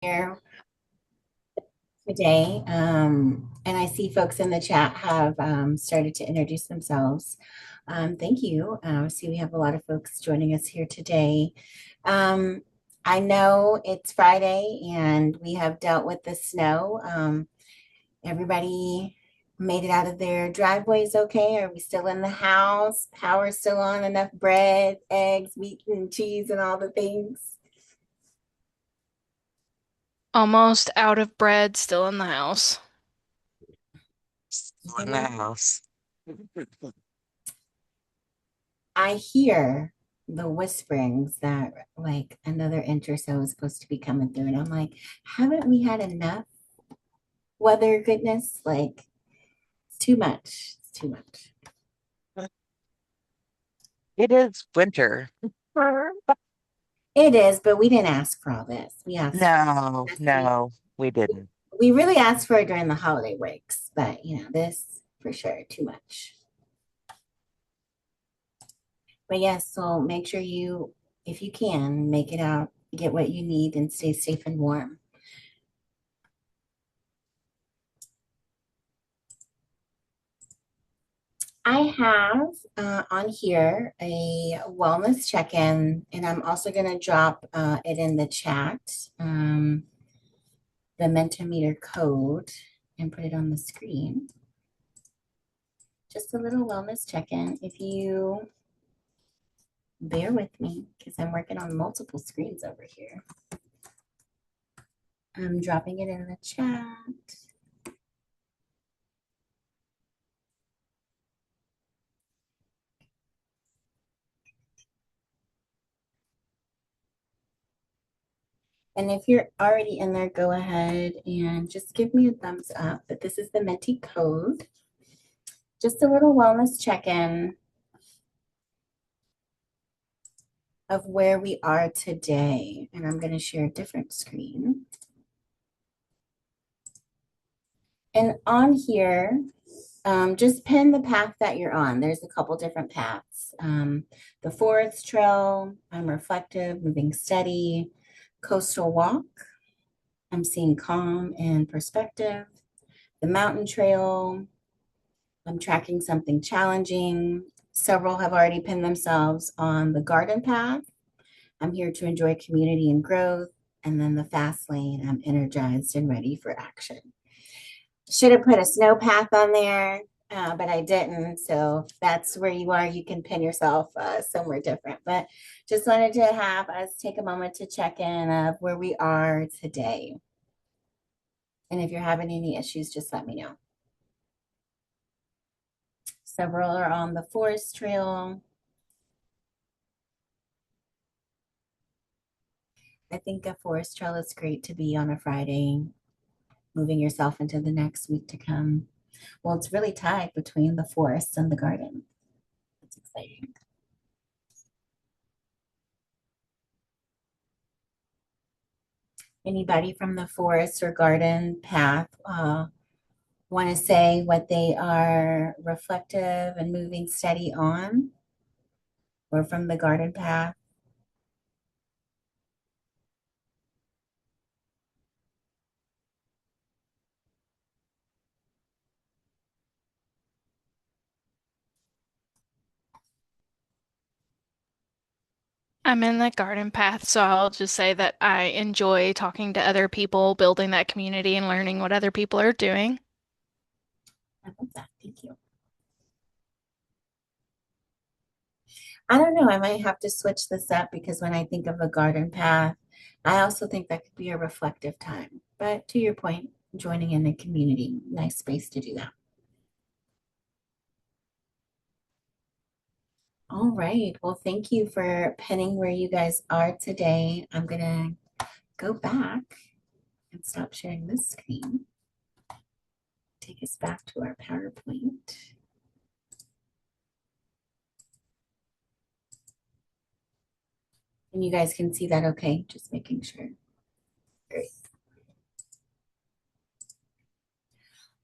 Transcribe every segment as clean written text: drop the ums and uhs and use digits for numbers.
Here today. And I see folks in the chat have started to introduce themselves. Thank you. I see we have a lot of folks joining us here today. Um, I know it's Friday and we have dealt with the snow. Everybody made it out of their driveways okay? Are we still in the house? Power still on? Enough bread, eggs, meat, and cheese, and all the things? Almost out of bread, still in the house. You In the know, house. I hear the whisperings that like another inch or so is supposed to be coming through. And I'm like, haven't we had enough weather goodness? Like, it's too much. It's too much. It is winter. It is, but we didn't ask for all this. No, no, we didn't. We really asked for it during the holiday breaks, but this for sure, too much. But yes, so make sure you, if you can, make it out, get what you need, and stay safe and warm. I have on here a wellness check-in, and I'm also going to drop it in the chat, the Mentimeter code, and put it on the screen. Just a little wellness check-in. If you bear with me, because I'm working on multiple screens over here. I'm dropping it in the chat. And if you're already in there, go ahead and just give me a thumbs up. But this is the Menti code. Just a little wellness check-in of where we are today. And I'm going to share a different screen. And on here, just pin the path that you're on. There's a couple different paths. The Forest Trail, I'm reflective, moving steady, coastal walk. I'm seeing calm and perspective. The mountain trail, I'm tracking something challenging. Several have already pinned themselves on the garden path. I'm here to enjoy community and growth. And then the fast lane, I'm energized and ready for action. Should have put a snow path on there, but I didn't. So that's where you are. You can pin yourself somewhere different. But just wanted to have us take a moment to check in of where we are today. And if you're having any issues, just let me know. Several are on the forest trail. I think a forest trail is great to be on a Friday, moving yourself into the next week to come. Well, it's really tied between the forest and the garden. It's exciting. Anybody from the forest or garden path want to say what they are reflective and moving steady on? Or from the garden path? I'm in the garden path, so I'll just say that I enjoy talking to other people, building that community, and learning what other people are doing. I love that. Thank you. I don't know. I might have to switch this up because when I think of a garden path, I also think that could be a reflective time. But to your point, joining in a community, nice space to do that. All right. Well, thank you for pinning where you guys are today. I'm going to go back and stop sharing this screen. Take us back to our PowerPoint. And you guys can see that okay? Just making sure. Great.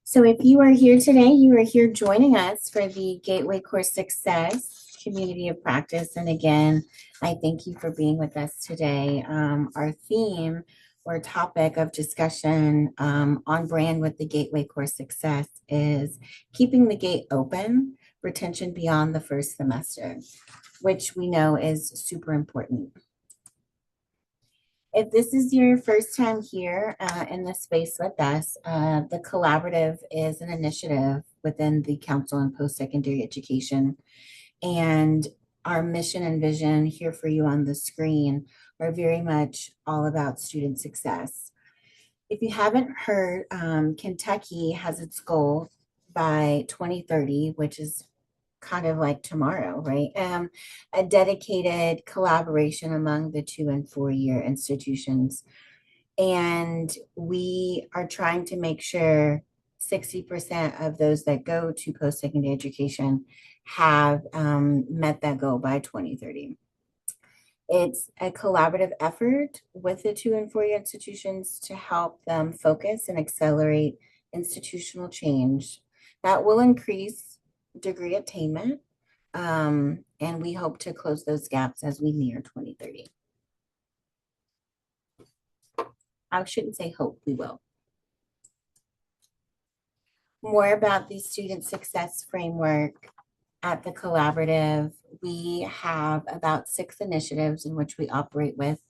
So if you are here today, you are here joining us for the Gateway Course Success Community of Practice. And again, I thank you for being with us today. Our theme or topic of discussion on brand with the Gateway Course Success is keeping the gate open, retention beyond the first semester, which we know is super important. If this is your first time here in the space with us, the Collaborative is an initiative within the Council on Post-Secondary Education. And our mission and vision here for you on the screen are very much all about student success. If you haven't heard, Kentucky has its goal by 2030, which is kind of like tomorrow, right? A dedicated collaboration among the 2 and 4 year institutions. And we are trying to make sure 60% of those that go to post-secondary education have met that goal by 2030. It's a collaborative effort with the 2 and 4 year institutions to help them focus and accelerate institutional change that will increase degree attainment. And we hope to close those gaps as we near 2030. I shouldn't say hope, we will. More about the student success framework at the Collaborative. We have about 6 initiatives in which we operate with,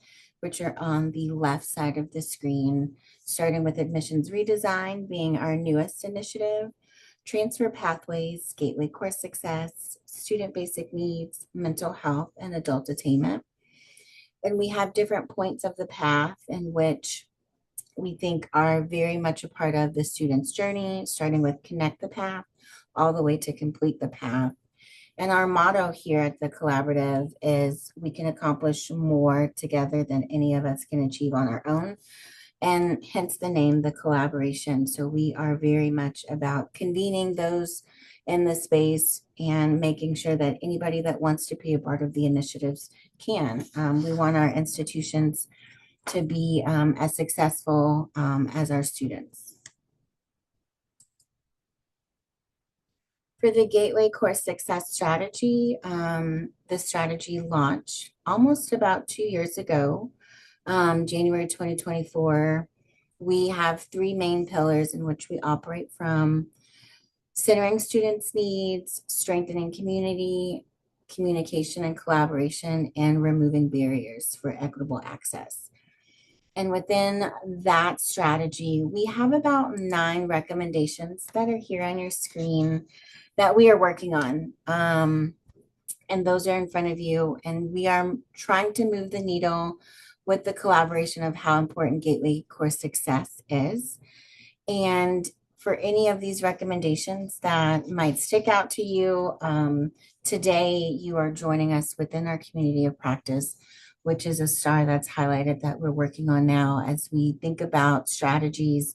which are on the left side of the screen, starting with admissions redesign being our newest initiative, transfer pathways, Gateway Course Success, student basic needs, mental health, and adult attainment. And we have different points of the path in which we think are very much a part of the student's journey, starting with connect the path all the way to complete the path. And our motto here at the Collaborative is we can accomplish more together than any of us can achieve on our own. And hence the name, the collaboration. So we are very much about convening those in the space and making sure that anybody that wants to be a part of the initiatives can. We want our institutions to be as successful as our students. For the Gateway Course Success Strategy, the strategy launched almost about 2 years ago, January 2024. We have 3 main pillars in which we operate from: centering students' needs, strengthening community, communication and collaboration, and removing barriers for equitable access. And within that strategy, we have about 9 recommendations that are here on your screen that we are working on. And those are in front of you. And we are trying to move the needle with the collaboration of how important Gateway Course Success is. And for any of these recommendations that might stick out to you, today you are joining us within our community of practice, which is a star that's highlighted that we're working on now as we think about strategies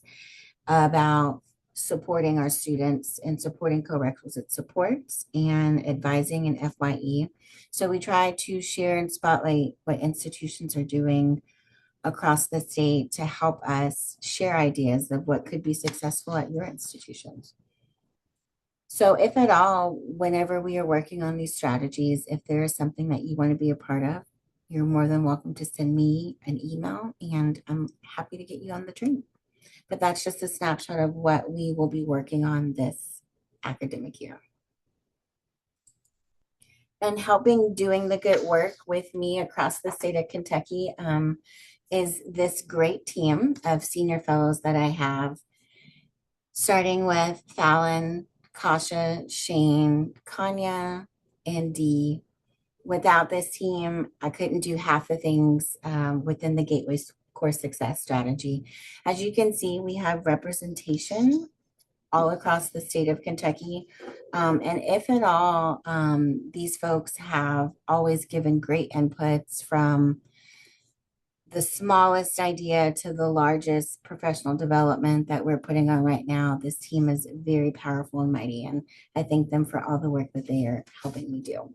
about supporting our students and supporting co-requisite supports and advising in FYE. So we try to share and spotlight what institutions are doing across the state to help us share ideas of what could be successful at your institutions. So if at all, whenever we are working on these strategies, if there is something that you want to be a part of, you're more than welcome to send me an email and I'm happy to get you on the train. But that's just a snapshot of what we will be working on this academic year. And helping doing the good work with me across the state of Kentucky is this great team of senior fellows that I have, starting with Fallon, Kasha, Shane, Kanya, and Dee. Without this team, I couldn't do half the things within the Gateway Course Success Strategy. As you can see, we have representation all across the state of Kentucky. And if at all, these folks have always given great inputs from the smallest idea to the largest professional development that we're putting on right now. This team is very powerful and mighty, and I thank them for all the work that they are helping me do.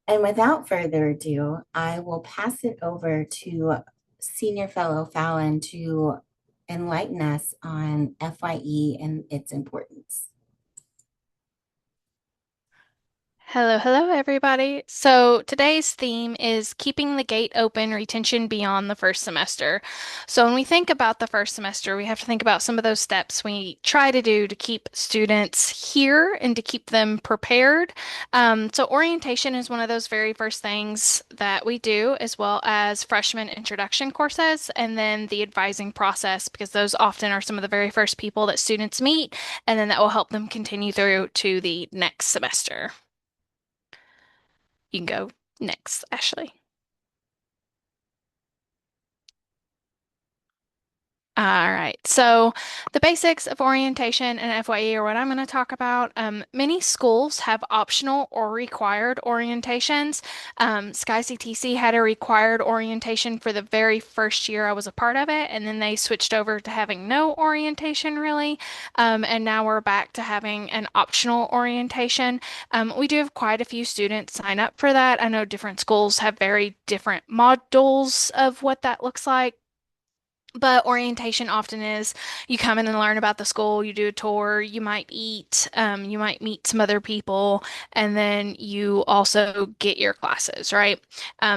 And without further ado, I will pass it over to Senior Fellow Fallon to enlighten us on FYE and its importance. Hello, hello, everybody. So today's theme is keeping the gate open, retention beyond the first semester. So when we think about the first semester, we have to think about some of those steps we try to do to keep students here and to keep them prepared. So orientation is one of those very first things that we do, as well as freshman introduction courses, and then the advising process, because those often are some of the very first people that students meet, and then that will help them continue through to the next semester. You can go next, Ashley. All right. So the basics of orientation and FYE are what I'm going to talk about. Many schools have optional or required orientations. Sky CTC had a required orientation for the very first year I was a part of it, and then they switched over to having no orientation really. And now we're back to having an optional orientation. We do have quite a few students sign up for that. I know different schools have very different modules of what that looks like. But orientation often is you come in and learn about the school, you do a tour, you might eat, you might meet some other people, and then you also get your classes, right?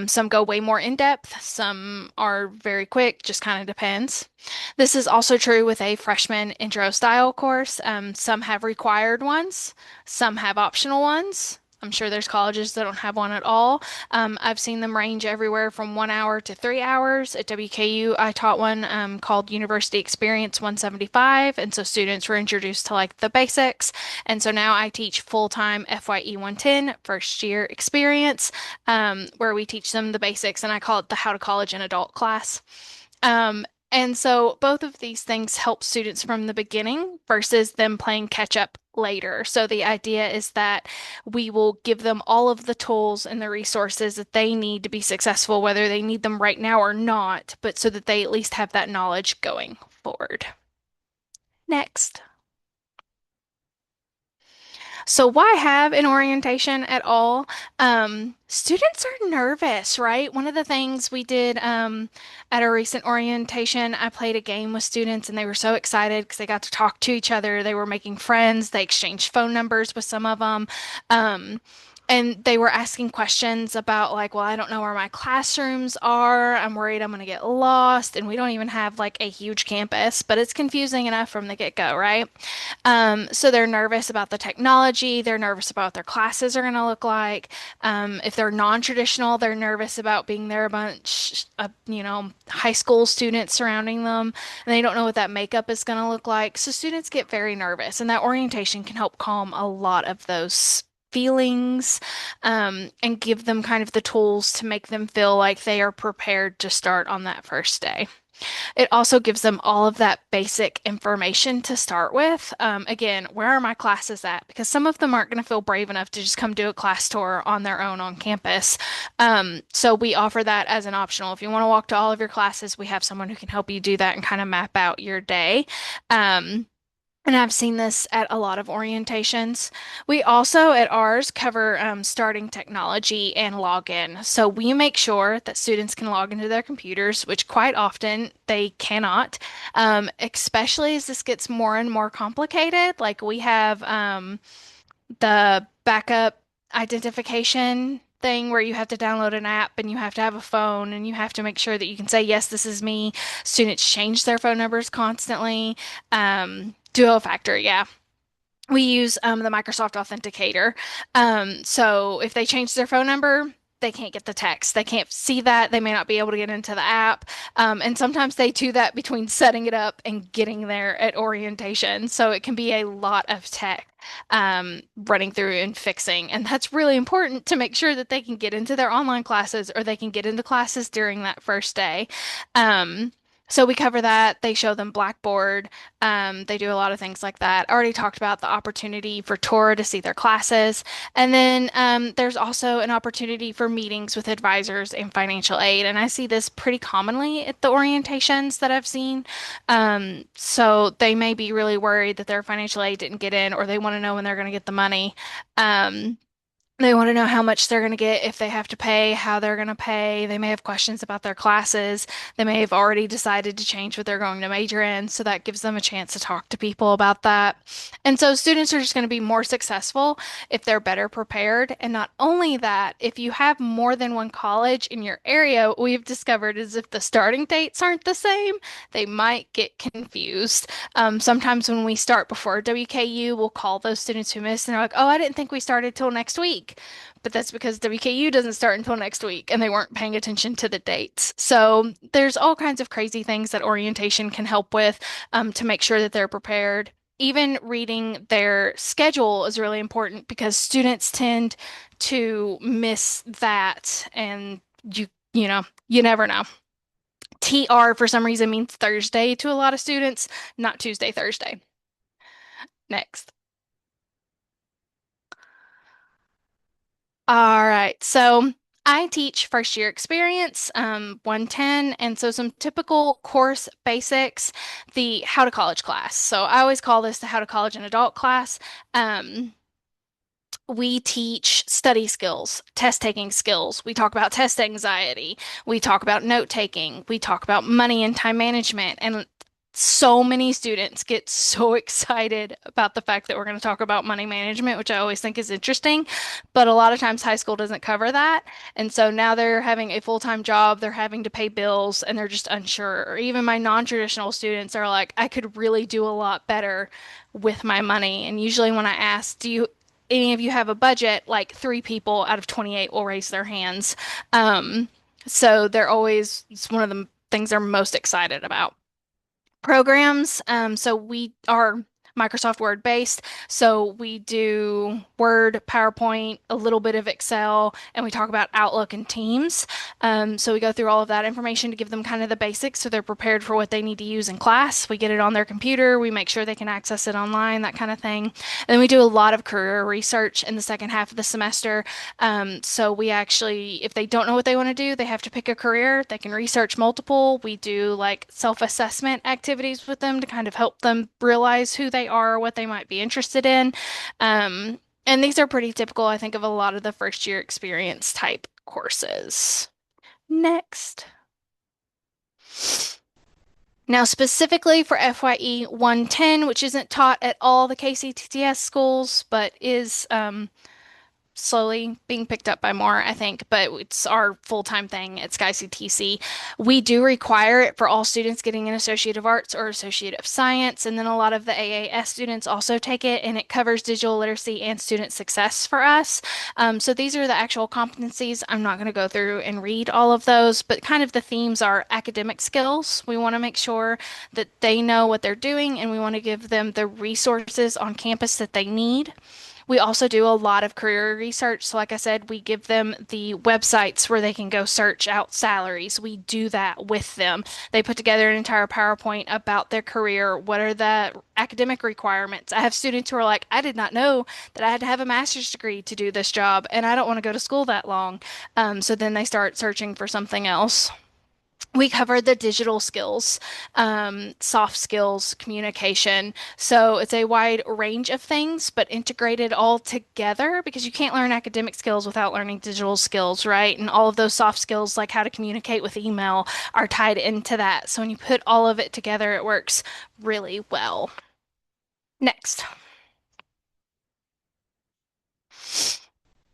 Some go way more in depth, some are very quick, just kind of depends. This is also true with a freshman intro style course. Some have required ones, some have optional ones. I'm sure there's colleges that don't have one at all. I've seen them range everywhere from 1 hour to 3 hours. At WKU, I taught one called University Experience 175, and so students were introduced to like the basics. And so now I teach full-time FYE 110, first year experience, where we teach them the basics, and I call it the How to College and Adult class. And so both of these things help students from the beginning versus them playing catch up later. So the idea is that we will give them all of the tools and the resources that they need to be successful, whether they need them right now or not, but so that they at least have that knowledge going forward. Next. So why have an orientation at all? Students are nervous, right? One of the things we did at a recent orientation, I played a game with students and they were so excited because they got to talk to each other. They were making friends. They exchanged phone numbers with some of them. Um, and they were asking questions about like, well, I don't know where my classrooms are. I'm worried I'm going to get lost. And we don't even have like a huge campus, but it's confusing enough from the get-go, right? So they're nervous about the technology. They're nervous about what their classes are going to look like. If they're non-traditional, they're nervous about being there a bunch of, high school students surrounding them, and they don't know what that makeup is going to look like. So students get very nervous, and that orientation can help calm a lot of those feelings, and give them kind of the tools to make them feel like they are prepared to start on that first day. It also gives them all of that basic information to start with. Again, where are my classes at? Because some of them aren't going to feel brave enough to just come do a class tour on their own on campus. So we offer that as an optional. If you want to walk to all of your classes, we have someone who can help you do that and kind of map out your day. And I've seen this at a lot of orientations. We also at ours cover starting technology and login. So we make sure that students can log into their computers, which quite often they cannot, especially as this gets more and more complicated. Like we have the backup identification thing where you have to download an app and you have to have a phone and you have to make sure that you can say, yes, this is me. Students change their phone numbers constantly. Duo factor, yeah. We use the Microsoft Authenticator. So if they change their phone number, they can't get the text. They can't see that. They may not be able to get into the app. And sometimes they do that between setting it up and getting there at orientation. So it can be a lot of tech running through and fixing. And that's really important to make sure that they can get into their online classes or they can get into classes during that first day. So we cover that. They show them Blackboard. They do a lot of things like that. Already talked about the opportunity for tour to see their classes. And then there's also an opportunity for meetings with advisors and financial aid. And I see this pretty commonly at the orientations that I've seen. So they may be really worried that their financial aid didn't get in or they want to know when they're going to get the money. They want to know how much they're going to get if they have to pay, how they're going to pay. They may have questions about their classes. They may have already decided to change what they're going to major in, so that gives them a chance to talk to people about that. And so students are just going to be more successful if they're better prepared. And not only that, if you have more than one college in your area, what we've discovered is if the starting dates aren't the same, they might get confused. Sometimes when we start before WKU, we'll call those students who missed and they're like, oh, I didn't think we started till next week. But that's because WKU doesn't start until next week and they weren't paying attention to the dates. So there's all kinds of crazy things that orientation can help with to make sure that they're prepared. Even reading their schedule is really important because students tend to miss that and you never know. TR for some reason means Thursday to a lot of students, not Tuesday, Thursday. Next. All right. So I teach first year experience, 110, and so some typical course basics, the How to College class. So I always call this the How to College and Adult class. Um, we teach study skills, test taking skills. We talk about test anxiety. We talk about note taking. We talk about money and time management. And so many students get so excited about the fact that we're going to talk about money management, which I always think is interesting. But a lot of times high school doesn't cover that. And so now they're having a full-time job, they're having to pay bills, and they're just unsure. Or even my non-traditional students are like, I could really do a lot better with my money. And usually when I ask, do you any of you have a budget? Like 3 people out of 28 will raise their hands. Um, so it's one of the things they're most excited about programs. So we are Microsoft Word based. So we do Word, PowerPoint, a little bit of Excel, and we talk about Outlook and Teams. So we go through all of that information to give them kind of the basics so they're prepared for what they need to use in class. We get it on their computer. We make sure they can access it online, that kind of thing. And then we do a lot of career research in the second half of the semester. So we actually, if they don't know what they want to do, they have to pick a career. They can research multiple. We do like self-assessment activities with them to kind of help them realize who they are, what they might be interested in. And these are pretty typical, I think, of a lot of the first year experience type courses. Next. Now, specifically for FYE 110, which isn't taught at all the KCTS schools, but is slowly being picked up by more, I think, but it's our full-time thing at SkyCTC. We do require it for all students getting an Associate of Arts or Associate of Science, and then a lot of the AAS students also take it, and it covers digital literacy and student success for us. So these are the actual competencies. I'm not going to go through and read all of those, but kind of the themes are academic skills. We want to make sure that they know what they're doing, and we want to give them the resources on campus that they need. We also do a lot of career research. So, like I said, we give them the websites where they can go search out salaries. We do that with them. They put together an entire PowerPoint about their career. What are the academic requirements? I have students who are like, I did not know that I had to have a master's degree to do this job, and I don't want to go to school that long. So then they start searching for something else. We covered the digital skills, soft skills, communication. So it's a wide range of things, but integrated all together because you can't learn academic skills without learning digital skills, right? And all of those soft skills, like how to communicate with email, are tied into that. So when you put all of it together, it works really well. Next.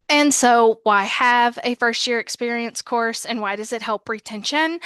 And so, why have a first year experience course and why does it help retention?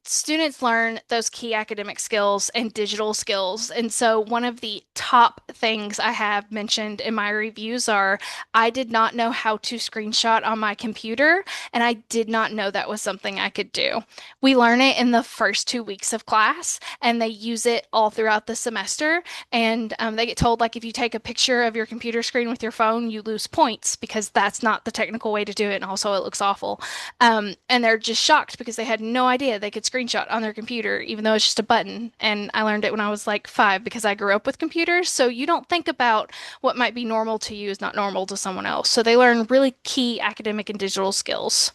Students learn those key academic skills and digital skills. And so, one of the top things I have mentioned in my reviews are I did not know how to screenshot on my computer, and I did not know that was something I could do. We learn it in the first 2 weeks of class, and they use it all throughout the semester. And they get told, like, if you take a picture of your computer screen with your phone, you lose points because that's not the technical way to do it. And also, it looks awful. And they're just shocked because they had no idea they could screenshot on their computer, even though it's just a button. And I learned it when I was like 5 because I grew up with computers. So you don't think about what might be normal to you is not normal to someone else. So they learn really key academic and digital skills.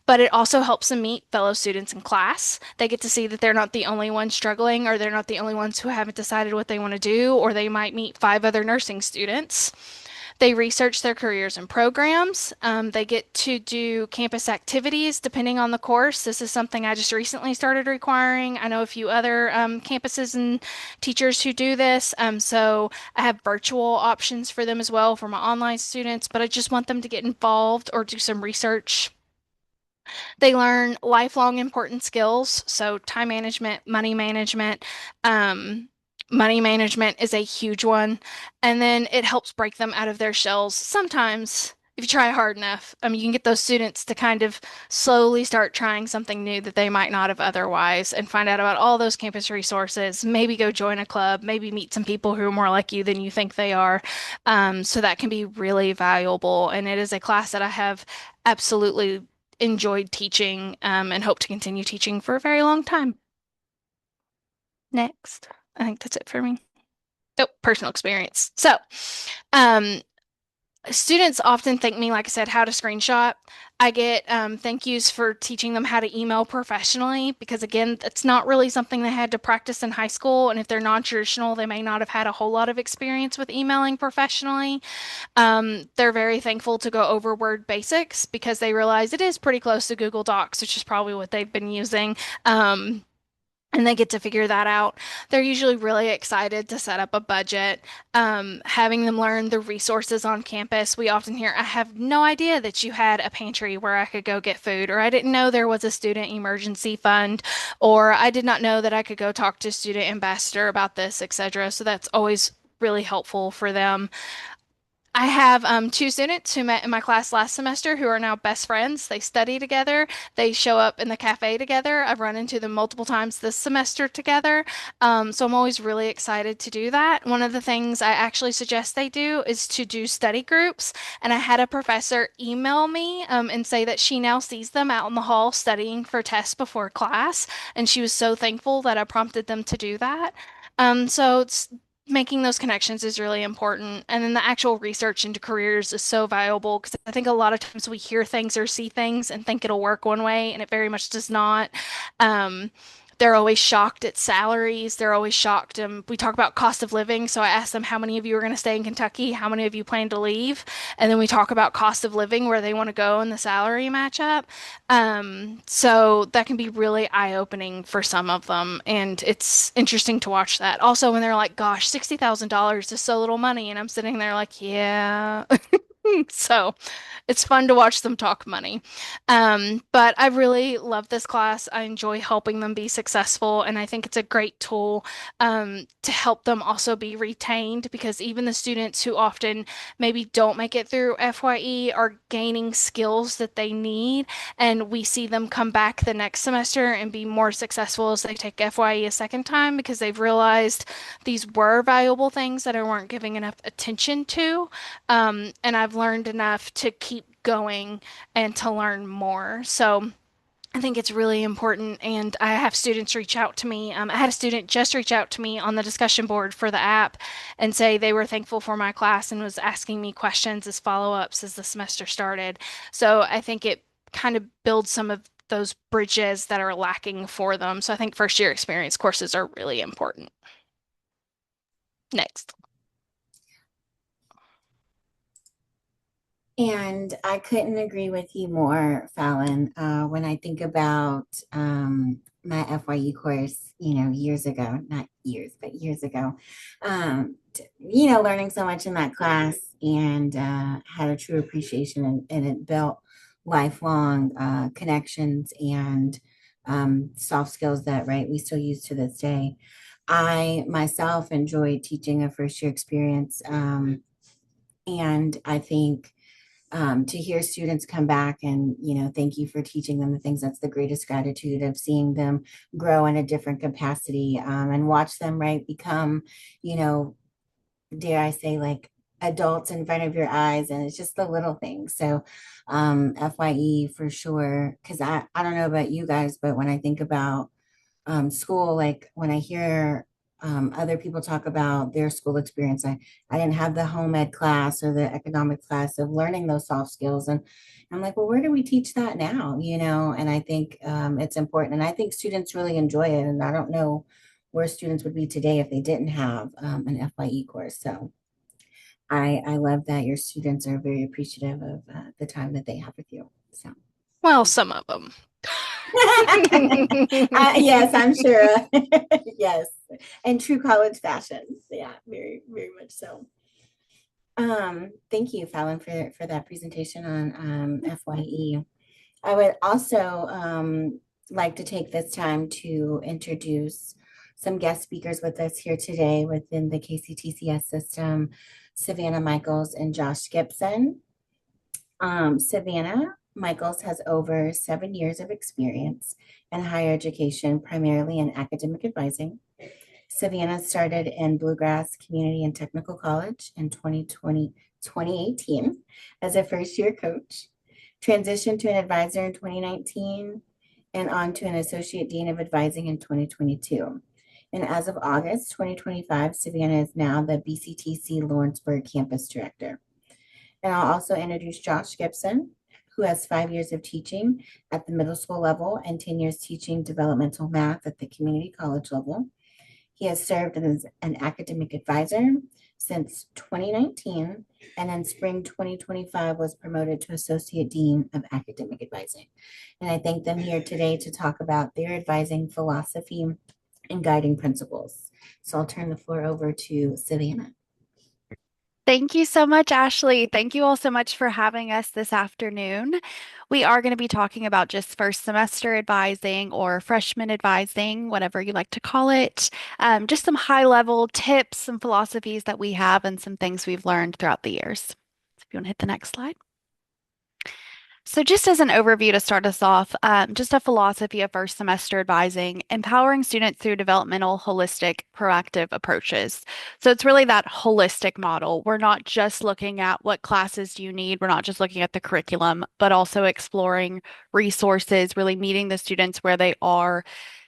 But it also helps them meet fellow students in class. They get to see that they're not the only ones struggling, or they're not the only ones who haven't decided what they want to do, or they might meet 5 other nursing students. They research their careers and programs. They get to do campus activities depending on the course. This is something I just recently started requiring. I know a few other campuses and teachers who do this. So I have virtual options for them as well for my online students, but I just want them to get involved or do some research. They learn lifelong important skills, so time management, money management. Um, Money management is a huge one. And then it helps break them out of their shells. Sometimes, if you try hard enough, you can get those students to kind of slowly start trying something new that they might not have otherwise and find out about all those campus resources. Maybe go join a club, maybe meet some people who are more like you than you think they are. So that can be really valuable. And it is a class that I have absolutely enjoyed teaching and hope to continue teaching for a very long time. Next, I think that's it for me. Oh, personal experience. So, um, students often thank me, like I said, how to screenshot. I get thank yous for teaching them how to email professionally because, again, that's not really something they had to practice in high school. And if they're non-traditional, they may not have had a whole lot of experience with emailing professionally. They're very thankful to go over Word Basics because they realize it is pretty close to Google Docs, which is probably what they've been using. And they get to figure that out. They're usually really excited to set up a budget. Having them learn the resources on campus. We often hear, I have no idea that you had a pantry where I could go get food, or I didn't know there was a student emergency fund, or I did not know that I could go talk to student ambassador about this, etc. So that's always really helpful for them. I have two students who met in my class last semester who are now best friends. They study together. They show up in the cafe together. I've run into them multiple times this semester together. So I'm always really excited to do that. One of the things I actually suggest they do is to do study groups. And I had a professor email me and say that she now sees them out in the hall studying for tests before class. And she was so thankful that I prompted them to do that. So it's making those connections is really important. And then the actual research into careers is so valuable because I think a lot of times we hear things or see things and think it'll work one way, and it very much does not. Um, they're always shocked at salaries. They're always shocked. We talk about cost of living. So I asked them, how many of you are going to stay in Kentucky? How many of you plan to leave? And then we talk about cost of living, where they want to go and the salary matchup. So that can be really eye-opening for some of them. And it's interesting to watch that. Also, when they're like, gosh, $60,000 is so little money. And I'm sitting there like, yeah. So it's fun to watch them talk money. But I really love this class. I enjoy helping them be successful, and I think it's a great tool to help them also be retained because even the students who often maybe don't make it through FYE are gaining skills that they need, and we see them come back the next semester and be more successful as they take FYE a second time because they've realized these were valuable things that I weren't giving enough attention to. And I've learned enough to keep going and to learn more. So I think it's really important. And I have students reach out to me. I had a student just reach out to me on the discussion board for the app and say they were thankful for my class and was asking me questions as follow-ups as the semester started. So I think it kind of builds some of those bridges that are lacking for them. So I think first year experience courses are really important. Next. And I couldn't agree with you more, Fallon. When I think about my FYE course, years ago, not years, but years ago, learning so much in that class and had a true appreciation and it built lifelong connections and soft skills that, right, we still use to this day. I myself enjoyed teaching a first year experience. And I think to hear students come back and thank you for teaching them the things, that's the greatest gratitude of seeing them grow in a different capacity, and watch them, right, become, you know dare I say, like, adults in front of your eyes. And it's just the little things. So FYE for sure, because I don't know about you guys, but when I think about school, like when I hear other people talk about their school experience, I didn't have the home ed class or the economic class of learning those soft skills. And I'm like, well, where do we teach that now? And I think it's important. And I think students really enjoy it. And I don't know where students would be today if they didn't have an FYE course. So I love that your students are very appreciative of the time that they have with you. So, Well, some of them. yes, I'm sure. Yes, in true college fashion. Yeah, very, very much so. Thank you, Fallon, for that presentation on FYE. I would also like to take this time to introduce some guest speakers with us here today within the KCTCS system, Savannah Michaels and Josh Gibson. Savannah Michaels has over 7 years of experience in higher education, primarily in academic advising. Savannah started in Bluegrass Community and Technical College in 2018 as a first year coach, transitioned to an advisor in 2019, and on to an associate dean of advising in 2022. And as of August 2025, Savannah is now the BCTC Lawrenceburg campus director. And I'll also introduce Josh Gibson, who has 5 years of teaching at the middle school level and 10 years teaching developmental math at the community college level. He has served as an academic advisor since 2019, and in spring 2025 was promoted to Associate Dean of Academic Advising. And I thank them here today to talk about their advising philosophy and guiding principles. So I'll turn the floor over to Savannah. Thank you so much, Ashley. Thank you all so much for having us this afternoon. We are going to be talking about just first semester advising or freshman advising, whatever you like to call it. Just some high level tips, some philosophies that we have, and some things we've learned throughout the years. So if you want to hit the next slide. So just as an overview to start us off, just a philosophy of first semester advising, empowering students through developmental, holistic, proactive approaches. So it's really that holistic model. We're not just looking at what classes do you need. We're not just looking at the curriculum, but also exploring resources, really meeting the students where they are,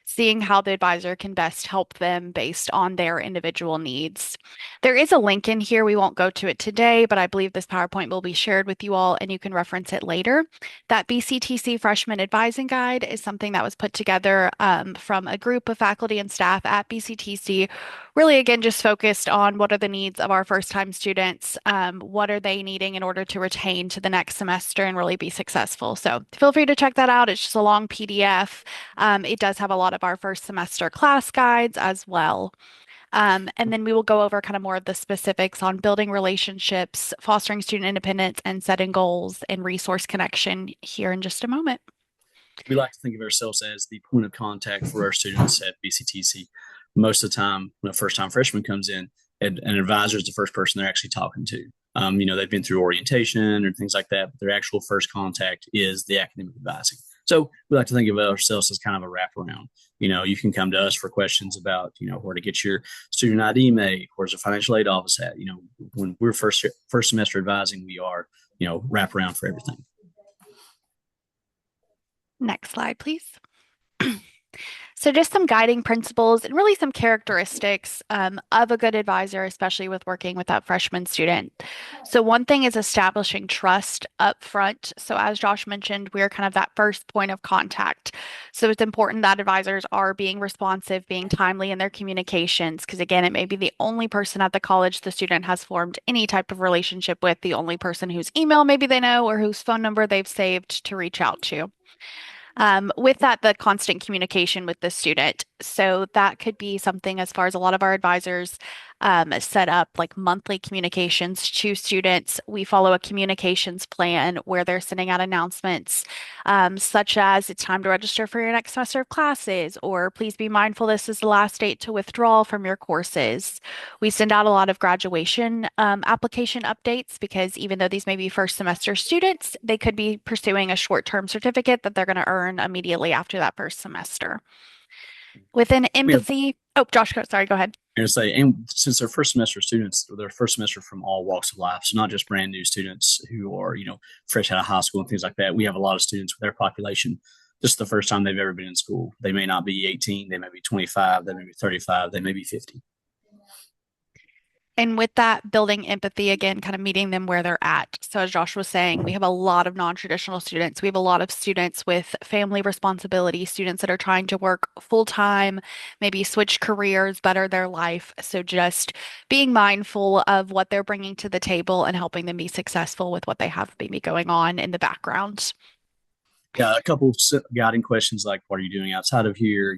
seeing how the advisor can best help them based on their individual needs. There is a link in here. We won't go to it today, but I believe this PowerPoint will be shared with you all and you can reference it later. That BCTC Freshman Advising Guide is something that was put together from a group of faculty and staff at BCTC, really, again, just focused on what are the needs of our first-time students, what are they needing in order to retain to the next semester and really be successful. So feel free to check that out. It's just a long PDF. It does have a lot of our first semester class guides as well. And then we will go over kind of more of the specifics on building relationships, fostering student independence, and setting goals and resource connection here in just a moment. We like to think of ourselves as the point of contact for our students at BCTC. Most of the time, when a first-time freshman comes in, an advisor is the first person they're actually talking to. They've been through orientation or things like that, but their actual first contact is the academic advising. So we like to think of ourselves as kind of a wraparound. You can come to us for questions about, where to get your student ID made, where's the financial aid office at. When we're first semester advising, we are, wraparound for everything. Next slide, please. So just some guiding principles and really some characteristics of a good advisor, especially with working with that freshman student. So one thing is establishing trust up front. So as Josh mentioned, we're kind of that first point of contact. So it's important that advisors are being responsive, being timely in their communications, because again, it may be the only person at the college the student has formed any type of relationship with, the only person whose email maybe they know or whose phone number they've saved to reach out to. With that, the constant communication with the student. So that could be something as far as a lot of our advisors set up like monthly communications to students. We follow a communications plan where they're sending out announcements such as it's time to register for your next semester of classes, or please be mindful this is the last date to withdraw from your courses. We send out a lot of graduation application updates because even though these may be first semester students, they could be pursuing a short-term certificate that they're going to earn immediately after that first semester. Within empathy, Josh, sorry, go ahead. And since they're first semester students, they're first semester from all walks of life. So not just brand new students who are, fresh out of high school and things like that. We have a lot of students with their population. This is the first time they've ever been in school. They may not be 18, they may be 25, they may be 35, they may be 50. And with that, building empathy again, kind of meeting them where they're at. So, as Josh was saying, we have a lot of non-traditional students. We have a lot of students with family responsibility, students that are trying to work full time, maybe switch careers, better their life. So, just being mindful of what they're bringing to the table and helping them be successful with what they have maybe going on in the background. Yeah, a couple of guiding questions like, what are you doing outside of here?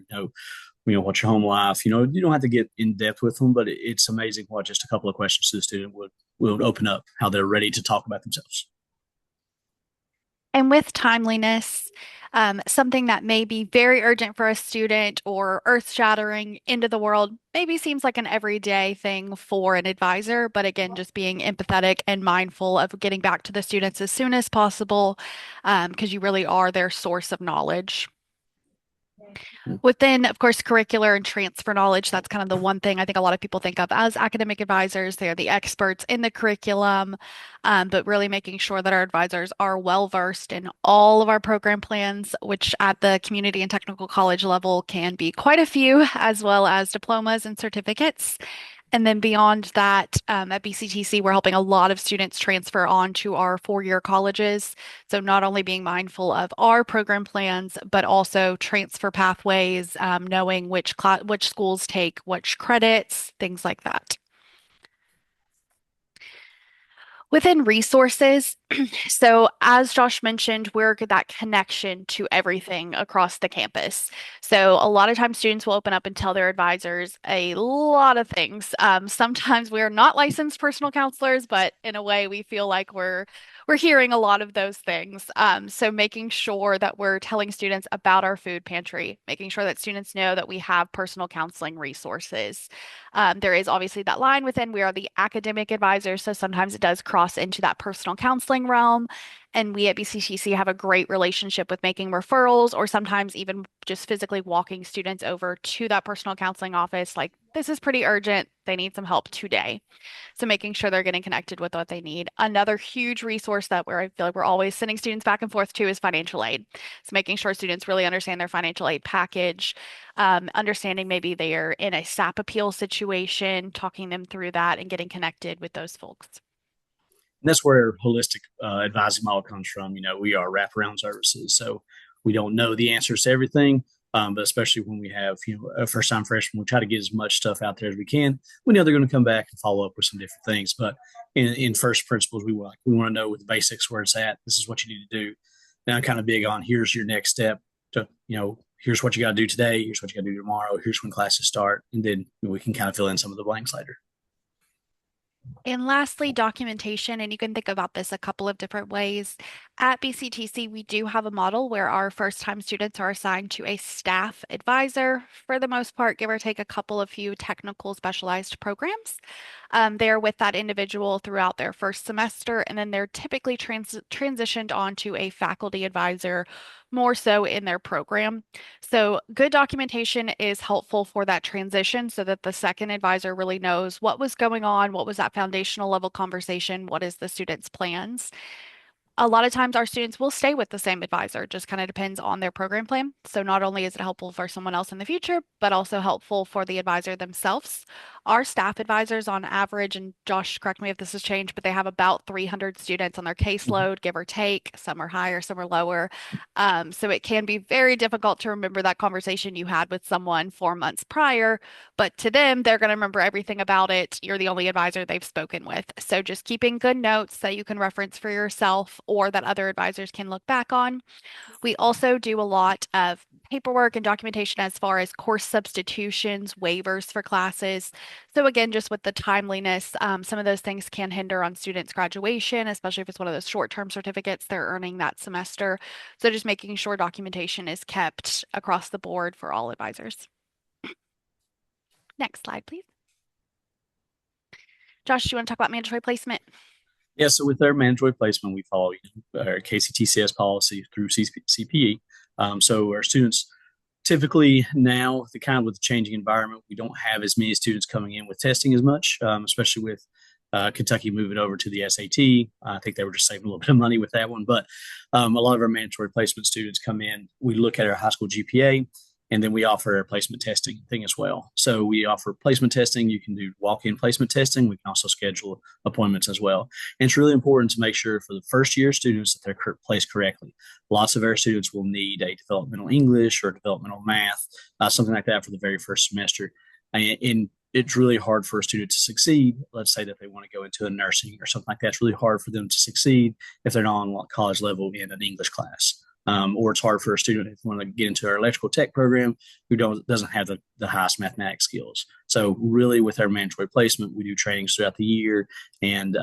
What's your home life? You don't have to get in depth with them, but it's amazing what just a couple of questions to the student would open up how they're ready to talk about themselves. And with timeliness, something that may be very urgent for a student or earth-shattering into the world maybe seems like an everyday thing for an advisor, but again, just being empathetic and mindful of getting back to the students as soon as possible, because you really are their source of knowledge. Within, of course, curricular and transfer knowledge, that's kind of the one thing I think a lot of people think of as academic advisors. They are the experts in the curriculum, but really making sure that our advisors are well versed in all of our program plans, which at the community and technical college level can be quite a few, as well as diplomas and certificates. And then beyond that, at BCTC, we're helping a lot of students transfer on to our four-year colleges. So not only being mindful of our program plans, but also transfer pathways, knowing which schools take which credits, things like that. Within resources, so as Josh mentioned, we're that connection to everything across the campus. So a lot of times students will open up and tell their advisors a lot of things. Sometimes we're not licensed personal counselors, but in a way we feel like we're hearing a lot of those things. So making sure that we're telling students about our food pantry, making sure that students know that we have personal counseling resources. There is obviously that line within we are the academic advisors, so sometimes it does cross into that personal counseling realm. And we at BCTC have a great relationship with making referrals or sometimes even just physically walking students over to that personal counseling office. Like, this is pretty urgent. They need some help today. So making sure they're getting connected with what they need. Another huge resource that I feel like we're always sending students back and forth to is financial aid. So making sure students really understand their financial aid package, understanding maybe they are in a SAP appeal situation, talking them through that and getting connected with those folks. And that's where holistic advising model comes from. We are wraparound services, so we don't know the answers to everything. But especially when we have, a first-time freshman, we try to get as much stuff out there as we can. We know they're going to come back and follow up with some different things. But in first principles, we want to know with the basics where it's at. This is what you need to do. Now, I'm kind of big on here's your next step. To here's what you got to do today. Here's what you got to do tomorrow. Here's when classes start, and then we can kind of fill in some of the blanks later. And lastly, documentation, and you can think about this a couple of different ways. At BCTC, we do have a model where our first-time students are assigned to a staff advisor, for the most part, give or take a couple of few technical specialized programs. They're with that individual throughout their first semester, and then they're typically transitioned onto a faculty advisor more so in their program. So good documentation is helpful for that transition so that the second advisor really knows what was going on, what was that foundational level conversation, what is the student's plans. A lot of times our students will stay with the same advisor, just kind of depends on their program plan. So not only is it helpful for someone else in the future, but also helpful for the advisor themselves. Our staff advisors on average, and Josh, correct me if this has changed, but they have about 300 students on their caseload, give or take. Some are higher, some are lower. So it can be very difficult to remember that conversation you had with someone 4 months prior, but to them, they're going to remember everything about it. You're the only advisor they've spoken with. So just keeping good notes that you can reference for yourself or that other advisors can look back on. We also do a lot of paperwork and documentation as far as course substitutions, waivers for classes. So again, just with the timeliness, some of those things can hinder on students' graduation, especially if it's one of those short-term certificates they're earning that semester. So just making sure documentation is kept across the board for all advisors. Next slide, please. Josh, do you want to talk about mandatory placement? Yeah, so with our mandatory placement, we follow our KCTCS policy through CPE. So our students typically now, with the changing environment, we don't have as many students coming in with testing as much, especially with Kentucky moving over to the SAT. I think they were just saving a little bit of money with that one. But a lot of our mandatory placement students come in. We look at our high school GPA, And then we offer a placement testing thing as well. So we offer placement testing. You can do walk-in placement testing. We can also schedule appointments as well. And it's really important to make sure for the first year students that they're placed correctly. Lots of our students will need a developmental English or developmental math, something like that for the very first semester. And it's really hard for a student to succeed. Let's say that they want to go into a nursing or something like that. It's really hard for them to succeed if they're not on college level in an English class. Or it's hard for a student who want to get into our electrical tech program who doesn't have the highest mathematics skills. So really with our mandatory placement, we do trainings throughout the year and,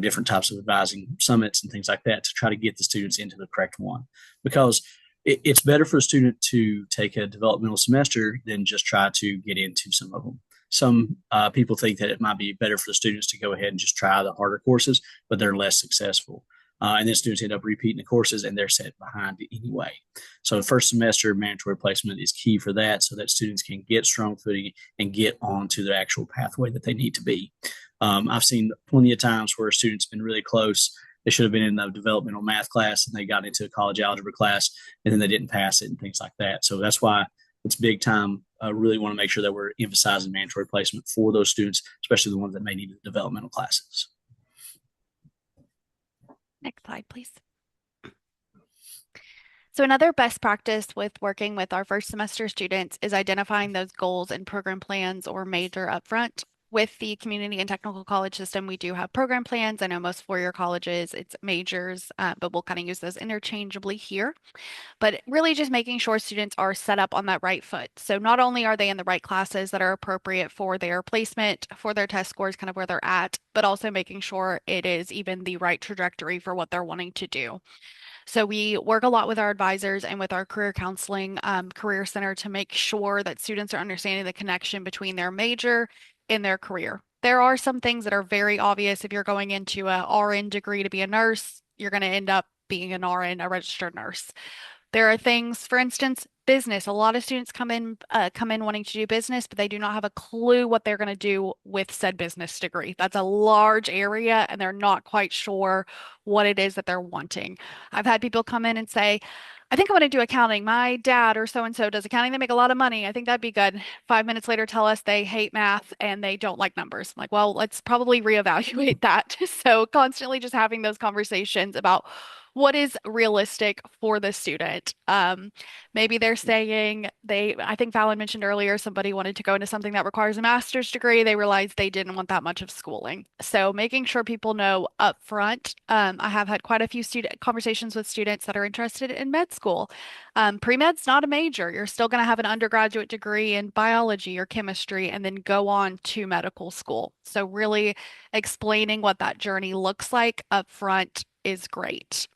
different types of advising summits and things like that to try to get the students into the correct one. Because it's better for a student to take a developmental semester than just try to get into some of them. Some people think that it might be better for the students to go ahead and just try the harder courses, but they're less successful. And then students end up repeating the courses and they're set behind anyway. So the first semester mandatory placement is key for that so that students can get strong footing and get onto the actual pathway that they need to be. I've seen plenty of times where a student's been really close. They should have been in the developmental math class and they got into a college algebra class and then they didn't pass it and things like that. So that's why it's big time. I really want to make sure that we're emphasizing mandatory placement for those students, especially the ones that may need the developmental classes. Next slide, please. So another best practice with working with our first semester students is identifying those goals and program plans or major upfront. With the community and technical college system, we do have program plans. I know most four-year colleges, it's majors, but we'll kind of use those interchangeably here. But really just making sure students are set up on that right foot. So not only are they in the right classes that are appropriate for their placement, for their test scores, kind of where they're at, but also making sure it is even the right trajectory for what they're wanting to do. So we work a lot with our advisors and with our career counseling career center to make sure that students are understanding the connection between their major and their career. There are some things that are very obvious. If you're going into a RN degree to be a nurse, you're going to end up being an RN, a registered nurse. There are things, for instance, business. A lot of students come in wanting to do business, but they do not have a clue what they're going to do with said business degree. That's a large area, and they're not quite sure what it is that they're wanting. I've had people come in and say, I think I want to do accounting. My dad or so-and-so does accounting. They make a lot of money. I think that'd be good. 5 minutes later, tell us they hate math and they don't like numbers. I'm like, well, let's probably reevaluate that. So constantly just having those conversations about what is realistic for the student. Maybe they're saying I think Fallon mentioned earlier, somebody wanted to go into something that requires a master's degree. They realized they didn't want that much of schooling. So making sure people know up front. I have had quite a few conversations with students that are interested in med school. Pre-med's not a major. You're still going to have an undergraduate degree in biology or chemistry and then go on to medical school. So really explaining what that journey looks like up front is great.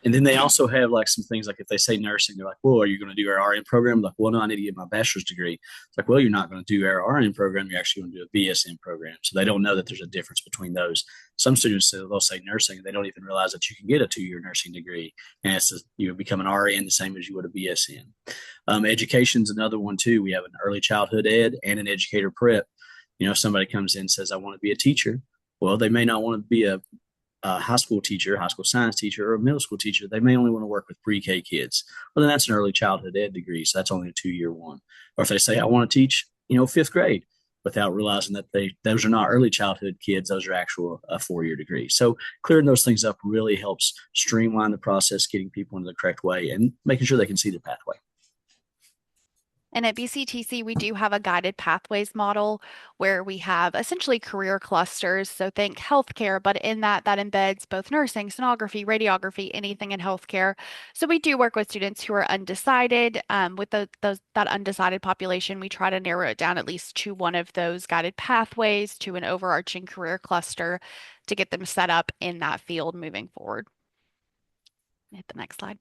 And then they also have like some things like if they say nursing, they're like, well, are you going to do our RN program? Like, well, no, I need to get my bachelor's degree. It's like, well, you're not going to do our RN program. You're actually going to do a BSN program. So they don't know that there's a difference between those. Some students, they'll say nursing. They don't even realize that you can get a 2-year nursing degree. And you become an RN the same as you would a BSN. Education's another one too. We have an early childhood ed and an educator prep. If somebody comes in and says, I want to be a teacher. Well, they may not want to be a high school teacher, high school science teacher, or a middle school teacher. They may only want to work with pre-K kids. Well, then that's an early childhood ed degree. So that's only a 2-year one. Or if they say, I want to teach, 5th grade, without realizing that those are not early childhood kids. Those are actual 4-year degrees. So clearing those things up really helps streamline the process, getting people into the correct way and making sure they can see the pathway. And at BCTC, we do have a guided pathways model where we have essentially career clusters. So think healthcare, but in that embeds both nursing, sonography, radiography, anything in healthcare. So we do work with students who are undecided. With that undecided population, we try to narrow it down at least to one of those guided pathways to an overarching career cluster to get them set up in that field moving forward. Hit the next slide.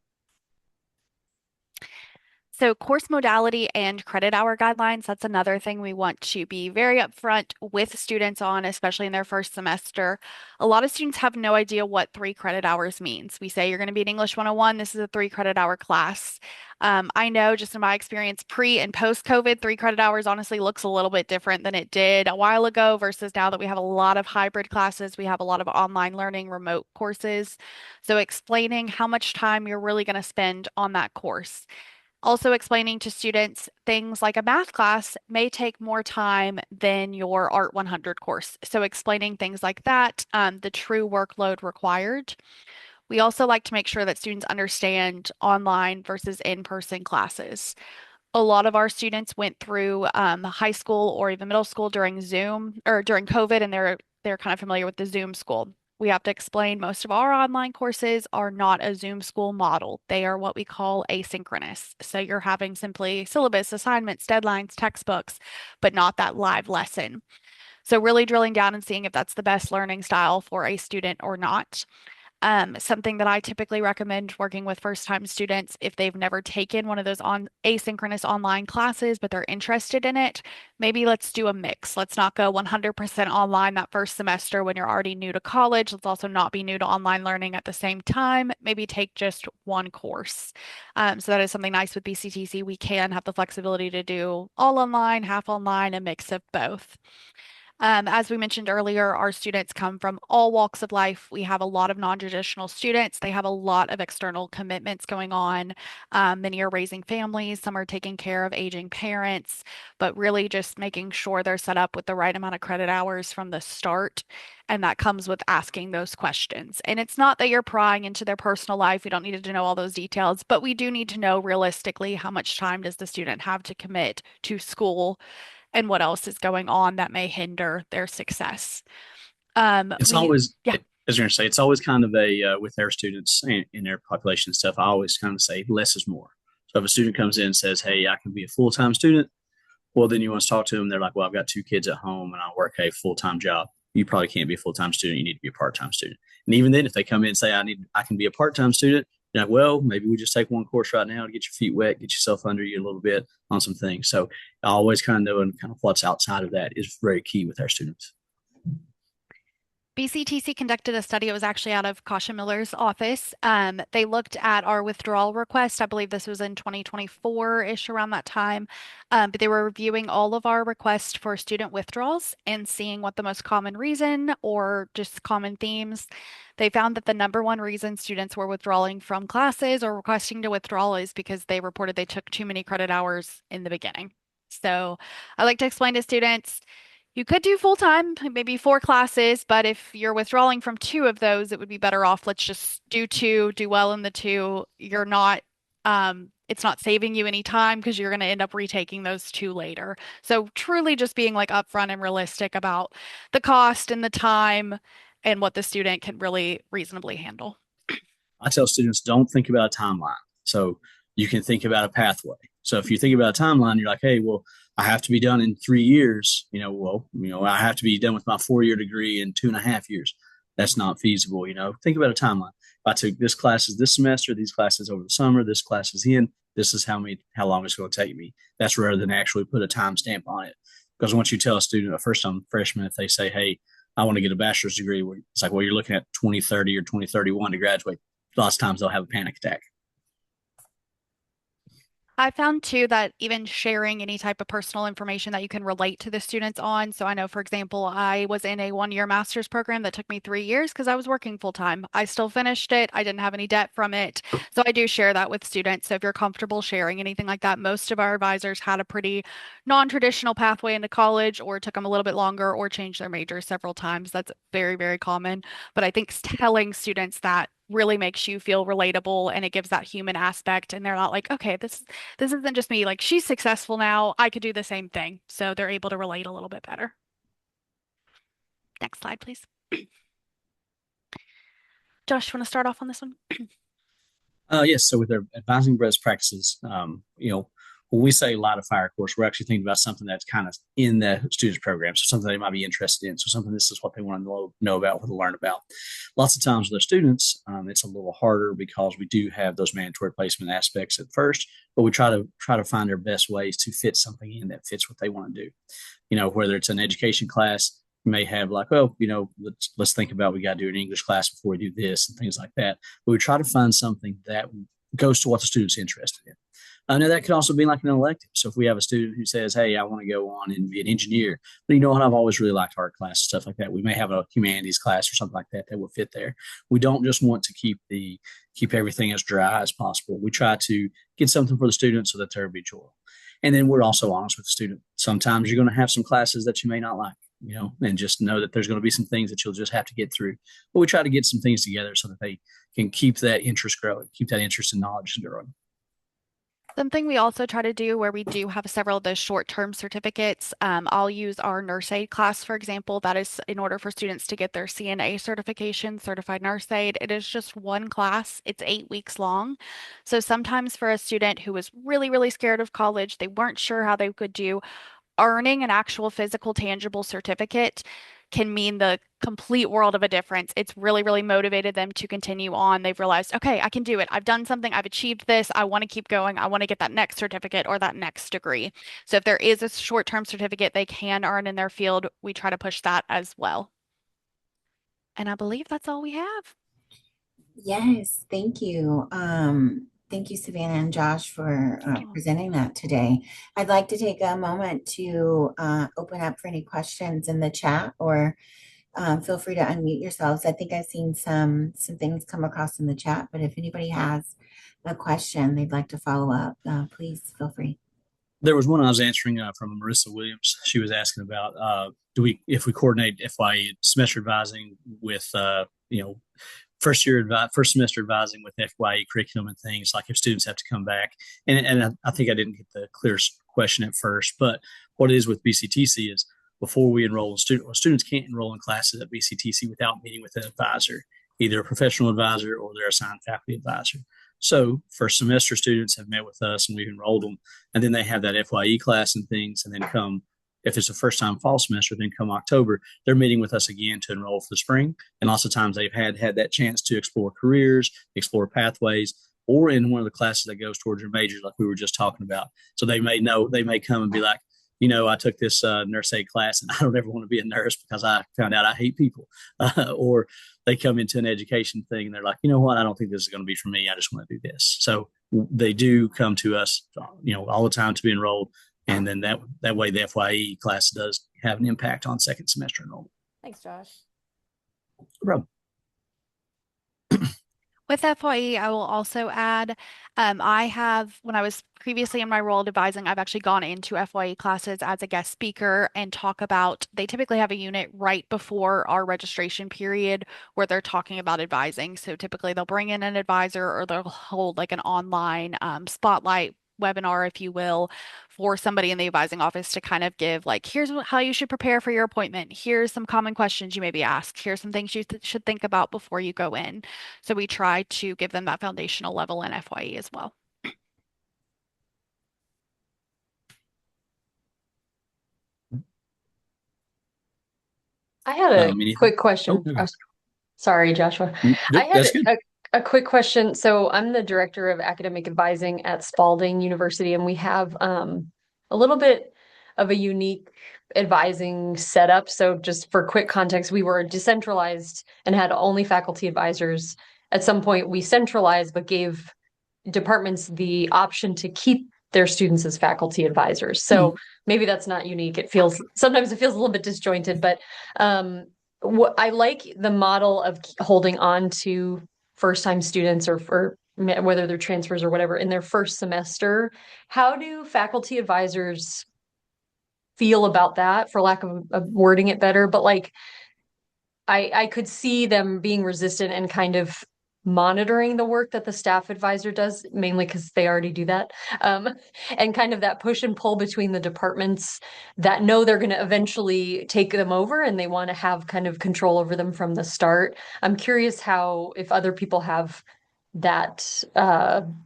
So course modality and credit hour guidelines, that's another thing we want to be very upfront with students on, especially in their first semester. A lot of students have no idea what 3 credit hours means. We say you're going to be in English 101. This is a 3 credit hour class. I know just in my experience, pre and post COVID, 3 credit hours honestly looks a little bit different than it did a while ago versus now that we have a lot of hybrid classes. We have a lot of online learning, remote courses. So explaining how much time you're really going to spend on that course. Also explaining to students things like a math class may take more time than your Art 100 course. So explaining things like that, the true workload required. We also like to make sure that students understand online versus in-person classes. A lot of our students went through high school or even middle school during Zoom or during COVID, and they're kind of familiar with the Zoom school. We have to explain most of our online courses are not a Zoom school model. They are what we call asynchronous. So you're having simply syllabus, assignments, deadlines, textbooks, but not that live lesson. So really drilling down and seeing if that's the best learning style for a student or not. Something that I typically recommend working with first-time students if they've never taken one of those on asynchronous online classes, but they're interested in it, maybe let's do a mix. Let's not go 100% online that first semester when you're already new to college. Let's also not be new to online learning at the same time. Maybe take just one course. So that is something nice with BCTC. We can have the flexibility to do all online, half online, a mix of both. As we mentioned earlier, our students come from all walks of life. We have a lot of non-traditional students. They have a lot of external commitments going on. Many are raising families, some are taking care of aging parents, but really just making sure they're set up with the right amount of credit hours from the start. And that comes with asking those questions. And it's not that you're prying into their personal life. We don't need to know all those details, but we do need to know realistically how much time does the student have to commit to school and what else is going on that may hinder their success. It's We, always, yeah, as you're going to say, it's always kind of with their students in their population and stuff, I always kind of say less is more. So if a student comes in and says, hey, I can be a full-time student, well, then you want to talk to them. They're like, well, I've got 2 kids at home and I work a full-time job. You probably can't be a full-time student. You need to be a part-time student. And even then, if they come in and say, I can be a part-time student, you're like, well, maybe we just take one course right now to get your feet wet, get yourself under you a little bit on some things. So always kind of knowing kind of what's outside of that is very key with our students. BCTC conducted a study. It was actually out of Kasha Miller's office. They looked at our withdrawal request. I believe this was in 2024-ish around that time. But they were reviewing all of our requests for student withdrawals and seeing what the most common reason or just common themes. They found that the number one reason students were withdrawing from classes or requesting to withdraw is because they reported they took too many credit hours in the beginning. So I like to explain to students, you could do full time, maybe 4 classes, but if you're withdrawing from 2 of those, it would be better off. Let's just do 2, do well in the 2. You're not, it's not saving you any time because you're going to end up retaking those 2 later. So truly just being like upfront and realistic about the cost and the time and what the student can really reasonably handle. I tell students, don't think about a timeline. So you can think about a pathway. So if you think about a timeline, you're like, hey, well, I have to be done in 3 years. I have to be done with my 4-year degree in 2.5 years. That's not feasible. Think about a timeline. If I took this classes this semester, these classes over the summer, this class is in, this is how long it's going to take me. That's rather than actually put a time stamp on it. Because once you tell a student, a first-time freshman, if they say, hey, I want to get a bachelor's degree, it's like, well, you're looking at 2030 or 2031 to graduate. Lots of times they'll have a panic attack. I found too that even sharing any type of personal information that you can relate to the students on. So I know, for example, I was in a 1-year master's program that took me 3 years because I was working full time. I still finished it. I didn't have any debt from it. So I do share that with students. So if you're comfortable sharing anything like that, most of our advisors had a pretty non-traditional pathway into college or took them a little bit longer or changed their major several times. That's very, very common. But I think telling students that really makes you feel relatable and it gives that human aspect and they're not like, okay, this isn't just me, like she's successful now, I could do the same thing. So they're able to relate a little bit better. Next slide, please. Josh, you want to start off on this one? Yes. So with their advising best practices, when we say light a fire course, we're actually thinking about something that's kind of in the students program. So something they might be interested in. So something this is what they want to know about, what to learn about. Lots of times with their students, it's a little harder because we do have those mandatory placement aspects at first, but we try to find their best ways to fit something in that fits what they want to do. Whether it's an education class, you may have like, let's think about, we got to do an English class before we do this and things like that. But we try to find something that goes to what the student's interested in. Now that could also be like an elective. So if we have a student who says, "Hey, I want to go on and be an engineer," but you know what? I've always really liked art class, stuff like that. We may have a humanities class or something like that that will fit there. We don't just want to keep everything as dry as possible. We try to get something for the student so that they're enjoyable. And then we're also honest with the student. Sometimes you're going to have some classes that you may not like, you know, and just know that there's going to be some things that you'll just have to get through. But we try to get some things together so that they can keep that interest growing, keep that interest in knowledge growing. Something we also try to do where we do have several of those short-term certificates. I'll use our nurse aid class, for example. That is in order for students to get their CNA certification, certified nurse aid. It is just one class. It's 8 weeks long. So sometimes for a student who was really, really scared of college, they weren't sure how they could do, earning an actual physical, tangible certificate can mean the complete world of a difference. It's really, really motivated them to continue on. They've realized, okay, I can do it. I've done something. I've achieved this. I want to keep going. I want to get that next certificate or that next degree. So if there is a short-term certificate they can earn in their field, we try to push that as well. And I believe that's all we have. Yes, thank you. Thank you, Savannah and Josh, for presenting that today. I'd like to take a moment to open up for any questions in the chat, or feel free to unmute yourselves. I think I've seen some things come across in the chat, but if anybody has a question they'd like to follow up, please feel free. There was one I was answering from Marissa Williams. She was asking about if we coordinate FYE semester advising with first semester advising with FYE curriculum and things, like if students have to come back. And I think I didn't get the clearest question at first, but what it is with BCTC is before we enroll in students can't enroll in classes at BCTC without meeting with an advisor, either a professional advisor or their assigned faculty advisor. So first semester students have met with us and we've enrolled them, and then they have that FYE class and things, and then come, if it's a first time fall semester, then come October, they're meeting with us again to enroll for the spring. And lots of times they've had that chance to explore careers, explore pathways, or in one of the classes that goes towards your majors, like we were just talking about. So they may come and be like, you know, I took this nurse aid class and I don't ever want to be a nurse because I found out I hate people. Or they come into an education thing and they're like, you know what, I don't think this is going to be for me. I just want to do this. So they do come to us, you know, all the time to be enrolled. And then that way the FYE class does have an impact on second semester enrollment. Thanks, Josh. Rob. With FYE, I will also add, I have, when I was previously in my role of advising, I've actually gone into FYE classes as a guest speaker and talk about, they typically have a unit right before our registration period where they're talking about advising. So typically they'll bring in an advisor or they'll hold like an online spotlight webinar, if you will, for somebody in the advising office to kind of give like, here's how you should prepare for your appointment. Here's some common questions you may be asked. Here's some things you should think about before you go in. So we try to give them that foundational level in FYE as well. I had a quick question. Oh, okay. Sorry, Joshua. I had a quick question. So I'm the director of academic advising at Spalding University, and we have a little bit of a unique advising setup. So just for quick context, we were decentralized and had only faculty advisors. At some point, we centralized, but gave departments the option to keep their students as faculty advisors. So maybe that's not unique. Sometimes it feels a little bit disjointed, but I like the model of holding on to first-time students or for whether they're transfers or whatever in their first semester. How do faculty advisors feel about that, for lack of wording it better? But like, I could see them being resistant and kind of monitoring the work that the staff advisor does, mainly because they already do that. And kind of that push and pull between the departments that know they're going to eventually take them over and they want to have kind of control over them from the start. I'm curious if other people have that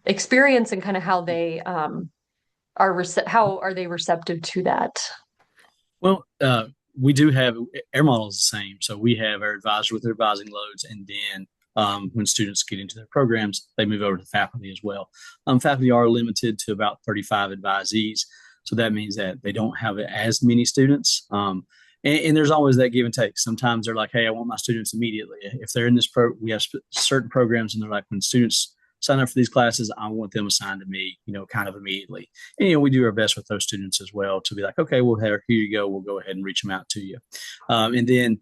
experience and kind of how they how are they receptive to that? Well, we do have, our model is the same. So we have our advisor with their advising loads, and then when students get into their programs, they move over to faculty as well. Faculty are limited to about 35 advisees. So that means that they don't have as many students. And there's always that give and take. Sometimes they're like, hey, I want my students immediately. If they're in this we have certain programs and they're like, when students sign up for these classes. I want them assigned to me, kind of immediately. And, we do our best with those students as well to be like, okay, well, here you go. We'll go ahead and reach them out to you. And then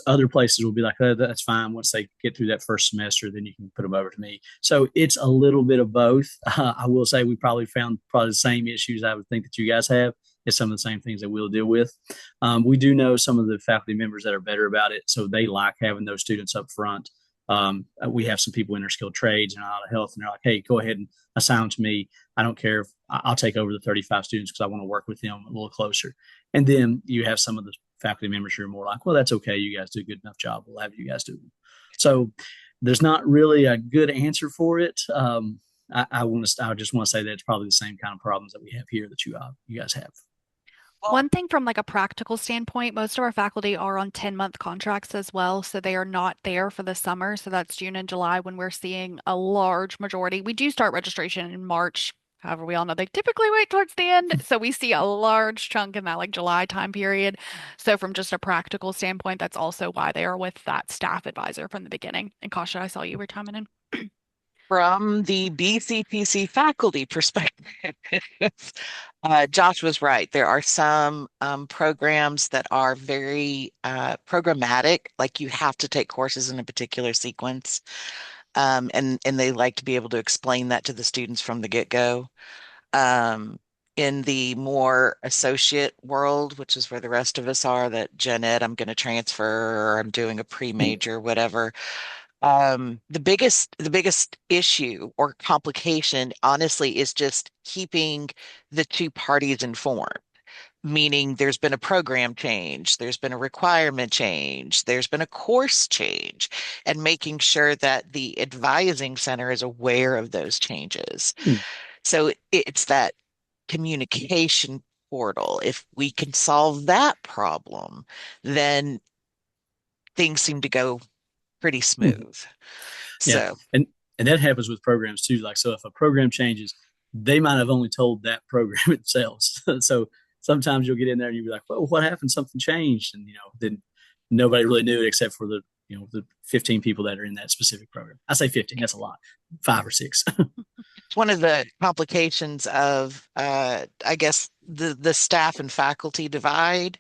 other places will be like, oh, that's fine. Once they get through that first semester, then you can put them over to me. So it's a little bit of both. I will say we probably found the same issues I would think that you guys have. It's some of the same things that we'll deal with. We do know some of the faculty members that are better about it. So they like having those students up front. We have some people in their skilled trades and out of health, and they're like, hey, go ahead and assign them to me. I don't care if I'll take over the 35 students because I want to work with them a little closer. And then you have some of the faculty members who are more like, well, that's okay. You guys do a good enough job. We'll have you guys do them. So there's not really a good answer for it. I just want to say that it's probably the same kind of problems that we have here that you guys have. One thing from like a practical standpoint, most of our faculty are on 10-month contracts as well, so they are not there for the summer. So that's June and July when we're seeing a large majority. We do start registration in March. However, we all know they typically wait towards the end. So we see a large chunk in that like July time period. So from just a practical standpoint, that's also why they are with that staff advisor from the beginning. And Kasha, I saw you were chiming in. From the BCTC faculty perspective, Josh was right. There are some programs that are very programmatic, like you have to take courses in a particular sequence. And they like to be able to explain that to the students from the get-go. In the more associate world, which is where the rest of us are, that gen ed, I'm going to transfer, or I'm doing a pre-major, whatever. The biggest issue or complication, honestly, is just keeping the two parties informed. Meaning there's been a program change, there's been a requirement change, there's been a course change, and making sure that the advising center is aware of those changes. So it's that communication portal. If we can solve that problem, then things seem to go pretty smooth. Yeah. So And that happens with programs too. Like, so if a program changes, they might have only told that program themselves. So sometimes you'll get in there and you'll be like, well, what happened? Something changed. And, then nobody really knew it except for the 15 people that are in that specific program. I say 15, that's a lot, 5 or 6. it's one of the complications of, I guess, the staff and faculty divide.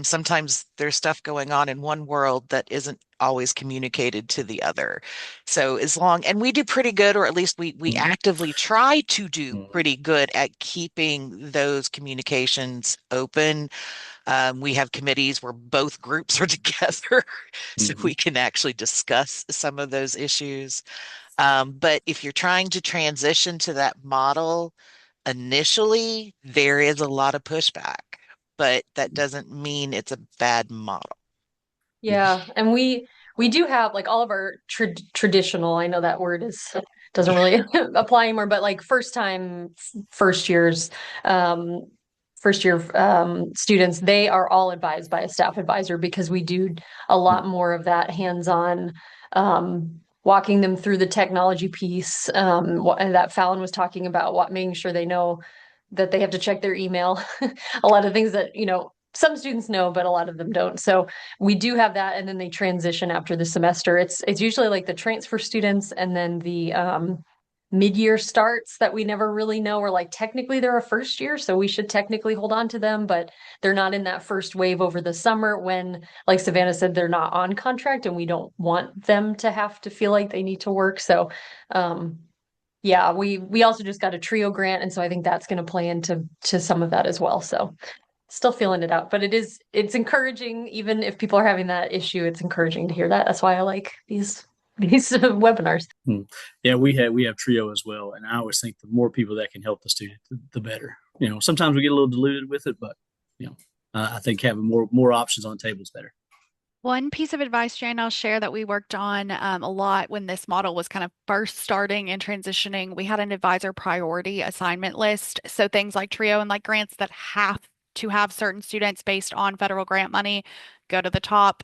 Sometimes there's stuff going on in one world that isn't always communicated to the other. So and we do pretty good, or at least we actively try to do pretty good at keeping those communications open. We have committees where both groups are together so we can actually discuss some of those issues. But if you're trying to transition to that model initially, there is a lot of pushback, but that doesn't mean it's a bad model. Yeah, and we do have like all of our traditional, I know that word doesn't really apply anymore, but like first years, first year students, they are all advised by a staff advisor because we do a lot more of that hands-on walking them through the technology piece, and that Fallon was talking about, making sure they know that they have to check their email. A lot of things that, some students know, but a lot of them don't. So we do have that, and then they transition after the semester. It's usually like the transfer students and then the mid-year starts that we never really know, or like technically they're a first year, so we should technically hold on to them, but they're not in that first wave over the summer when, like Savannah said, they're not on contract and we don't want them to have to feel like they need to work. So yeah, we also just got a TRIO grant, and so I think that's going to play into some of that as well. So still feeling it out, but it's encouraging. Even if people are having that issue, it's encouraging to hear that. That's why I like these webinars. Yeah, we have TRIO as well, and I always think the more people that can help the student, the better. Sometimes we get a little diluted with it, but I think having more options on the table is better. One piece of advice, Jane, I'll share that we worked on a lot when this model was kind of first starting and transitioning. We had an advisor priority assignment list. So things like TRIO and like grants that have to have certain students based on federal grant money go to the top.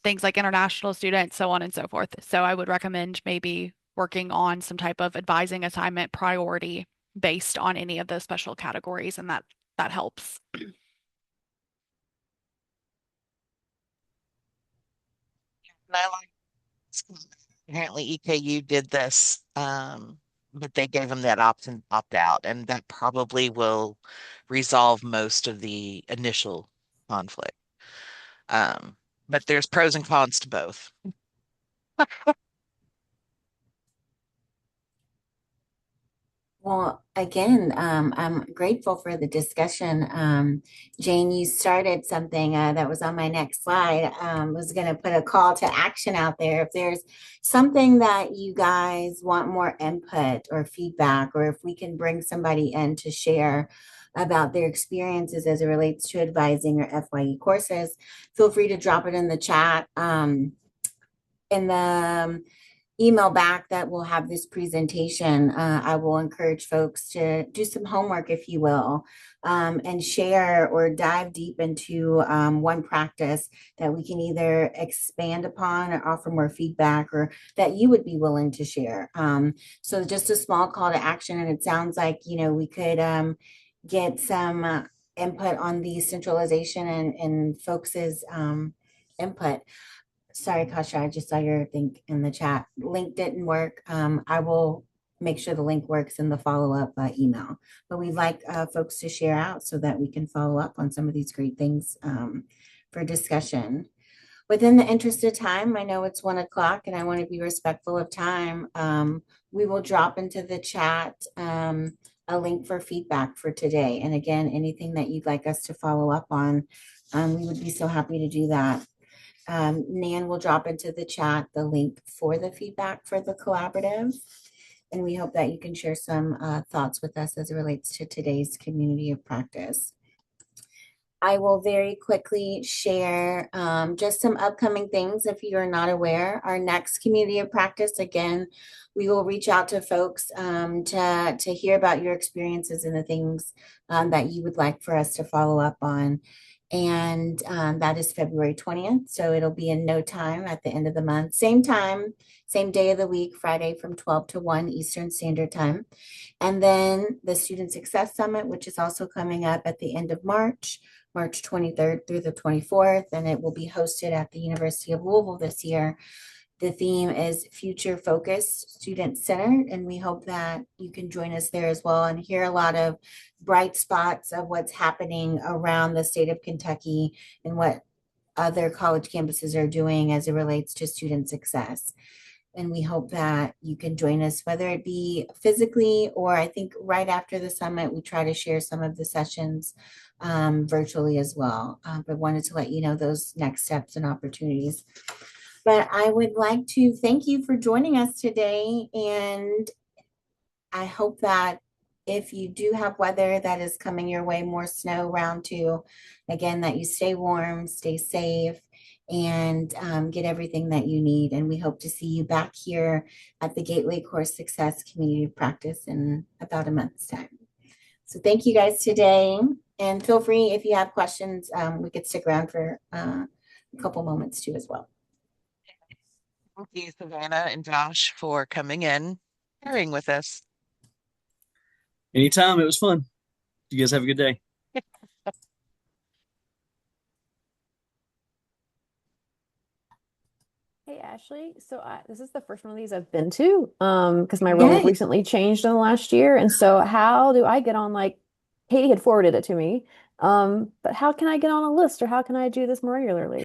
Things like international students, so on and so forth. So I would recommend maybe working on some type of advising assignment priority based on any of those special categories, and that helps. apparently EKU did this, but they gave them that option to opt out, and that probably will resolve most of the initial conflict. Um, but there's pros and cons to both. Well, again, I'm grateful for the discussion. Jane, you started something that was on my next slide. Was going to put a call to action out there. If there's something that you guys want more input or feedback, or if we can bring somebody in to share about their experiences as it relates to advising or FYE courses, feel free to drop it in the chat. In the email back that will have this presentation, I will encourage folks to do some homework, if you will, and share or dive deep into one practice that we can either expand upon or offer more feedback, or that you would be willing to share. So just a small call to action, and it sounds like, we could get some input on the centralization and folks's input. Sorry, Kasha, I just saw your thing in the chat. Link didn't work. I will make sure the link works in the follow-up email. But we'd like folks to share out so that we can follow up on some of these great things for discussion. Within the interest of time, I know it's 1 o'clock and I want to be respectful of time. We will drop into the chat a link for feedback for today. And again, anything that you'd like us to follow up on, we would be so happy to do that. Nan will drop into the chat the link for the feedback for the collaborative. And we hope that you can share some thoughts with us as it relates to today's community of practice. I will very quickly share just some upcoming things if you're not aware. Our next community of practice, again, we will reach out to folks to hear about your experiences and the things that you would like for us to follow up on. And that is February 20th. So it'll be in no time at the end of the month. Same time, same day of the week, Friday from 12 to 1 Eastern Standard Time. And then the Student Success Summit, which is also coming up at the end of March 23rd through the 24th. And it will be hosted at the University of Louisville this year. The theme is Future Focused, Student Centered, and we hope that you can join us there as well and hear a lot of bright spots of what's happening around the state of Kentucky and what other college campuses are doing as it relates to student success. And we hope that you can join us, whether it be physically or I think right after the summit, we try to share some of the sessions virtually as well. But wanted to let you know those next steps and opportunities. But I would like to thank you for joining us today. And I hope that if you do have weather that is coming your way, more snow round 2, again, that you stay warm, stay safe, and get everything that you need. And we hope to see you back here at the Gateway Course Success Community of Practice in about a month's time. So thank you guys today. And feel free, if you have questions, we could stick around for a couple moments too as well. Thank you, Savannah and Josh, for coming in, sharing with us. Anytime. It was fun. You guys have a good day. Hey, Ashley. So this is the first one of these I've been to because my role recently changed in the last year. And so how do I get on, like, Katie had forwarded it to me, but how can I get on a list, or how can I do this more regularly?